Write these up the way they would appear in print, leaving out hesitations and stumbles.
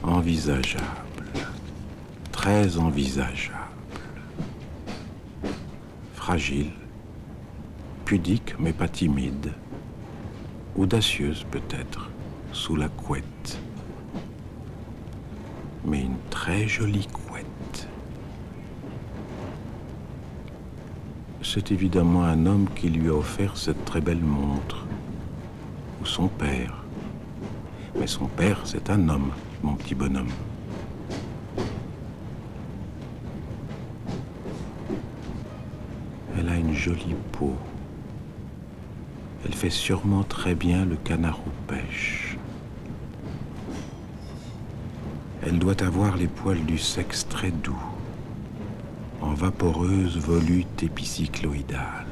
Envisageable, très envisageable, fragile, pudique mais pas timide, audacieuse peut-être, sous la couette, mais une très jolie couette. C'est évidemment un homme qui lui a offert cette très belle montre, ou son père. Mais son père, c'est un homme, mon petit bonhomme. Elle a une jolie peau. Elle fait sûrement très bien le canard aux pêches. Elle doit avoir les poils du sexe très doux, en vaporeuse volute épicycloïdale,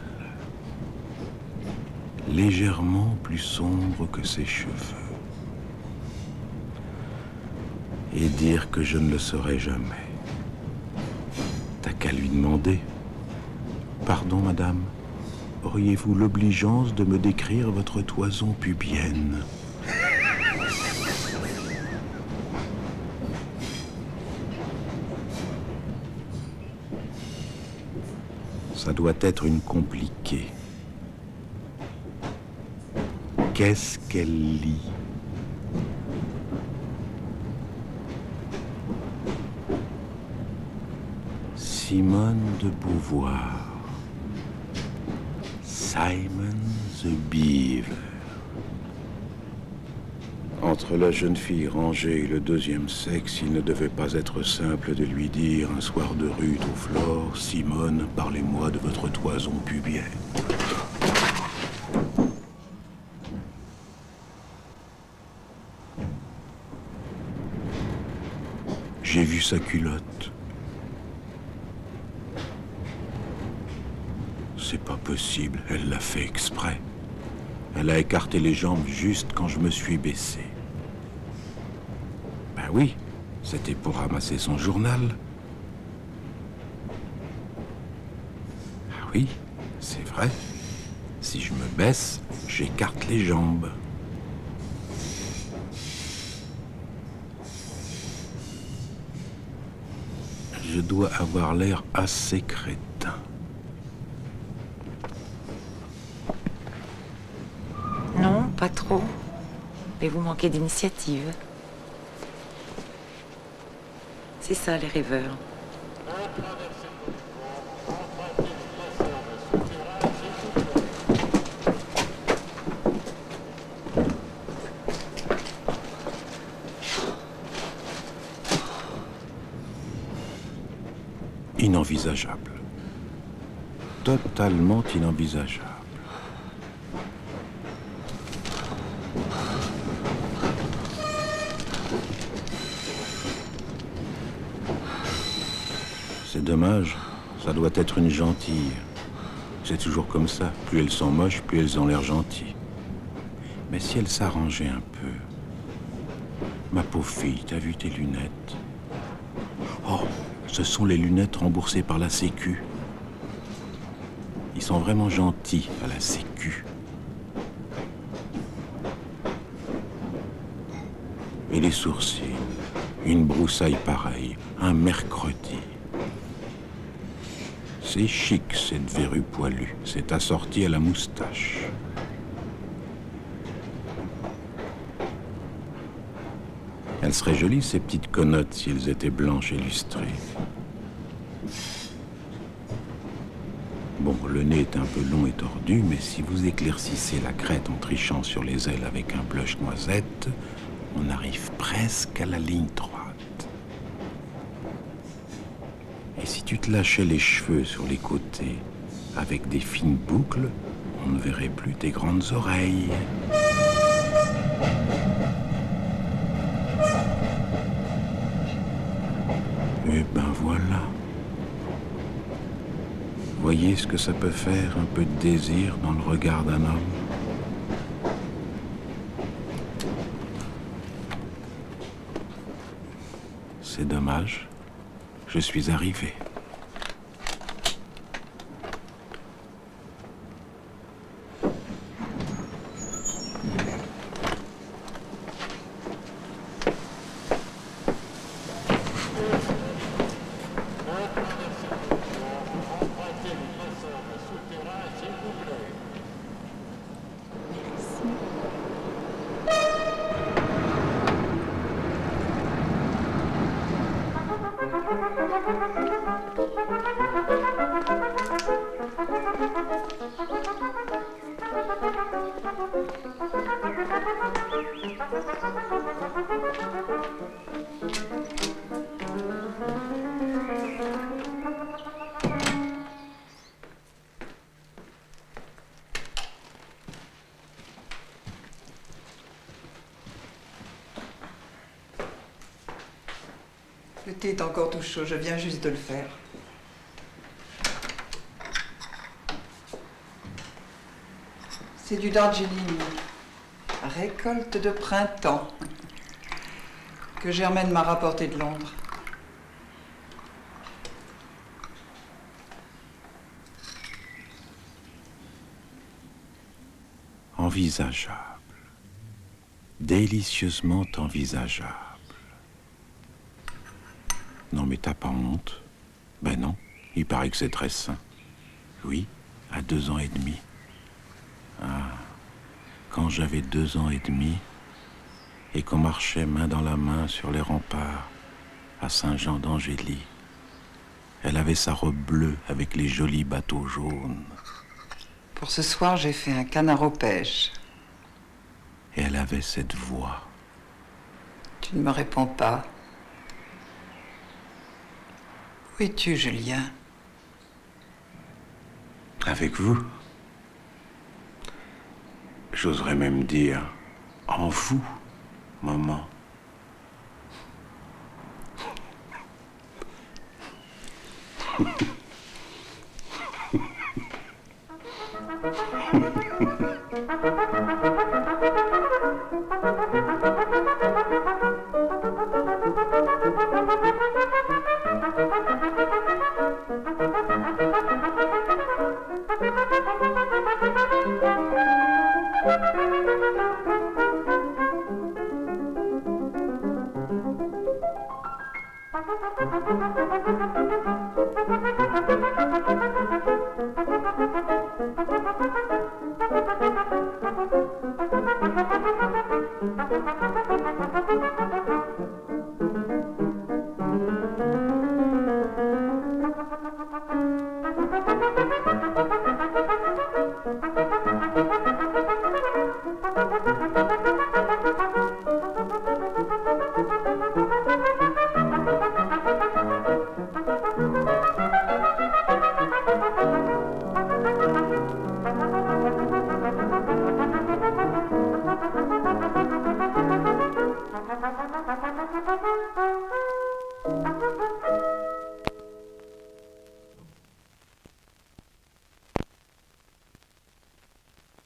légèrement plus sombre que ses cheveux. Et dire que je ne le saurai jamais. T'as qu'à lui demander. Pardon, madame, auriez-vous l'obligeance de me décrire votre toison pubienne? Ça doit être une compliquée. Qu'est-ce qu'elle lit? Simone de Beauvoir, Simon the Beaver. Entre la jeune fille rangée et le deuxième sexe, il ne devait pas être simple de lui dire un soir de rue au Flore, Simone, parlez-moi de votre toison pubienne. J'ai vu sa culotte. C'est pas possible, elle l'a fait exprès. Elle a écarté les jambes juste quand je me suis baissé. Ben oui, c'était pour ramasser son journal. Ah oui, c'est vrai. Si je me baisse, j'écarte les jambes. Je dois avoir l'air assez crétin. Non, pas trop. Mais vous manquez d'initiative. C'est ça, les rêveurs. Inenvisageable. Totalement inenvisageable. C'est dommage, ça doit être une gentille. C'est toujours comme ça, plus elles sont moches, plus elles ont l'air gentilles. Mais si elle s'arrangeait un peu... Ma pauvre fille, t'as vu tes lunettes? Oh, ce sont les lunettes remboursées par la Sécu. Ils sont vraiment gentils à la Sécu. Et les sourcils, une broussaille pareille, un mercredi. C'est chic, cette verrue poilue. C'est assorti à la moustache. Elles seraient jolies, ces petites connotes, si elles étaient blanches et lustrées. Bon, le nez est un peu long et tordu, mais si vous éclaircissez la crête en trichant sur les ailes avec un blush noisette, on arrive presque à la ligne droite. Et si tu te lâchais les cheveux sur les côtés avec des fines boucles, on ne verrait plus tes grandes oreilles. Et ben voilà. Voyez ce que ça peut faire, un peu de désir dans le regard d'un homme. C'est dommage, je suis arrivé. Le thé est encore tout chaud, je viens juste de le faire. C'est du Darjeeling, récolte de printemps, que Germaine m'a rapporté de Londres. Envisageable, délicieusement envisageable. Non mais t'as pas honte? Ben non, il paraît que c'est très sain. Oui, à 2 ans et demi. Ah, quand j'avais 2 ans et demi, et qu'on marchait main dans la main sur les remparts à Saint-Jean d'Angély, elle avait sa robe bleue avec les jolis bateaux jaunes. Pour ce soir, j'ai fait un canard aux pêches. Et elle avait cette voix. Tu ne me réponds pas. Où es-tu, Julien? Avec vous. J'oserais même dire en vous, maman.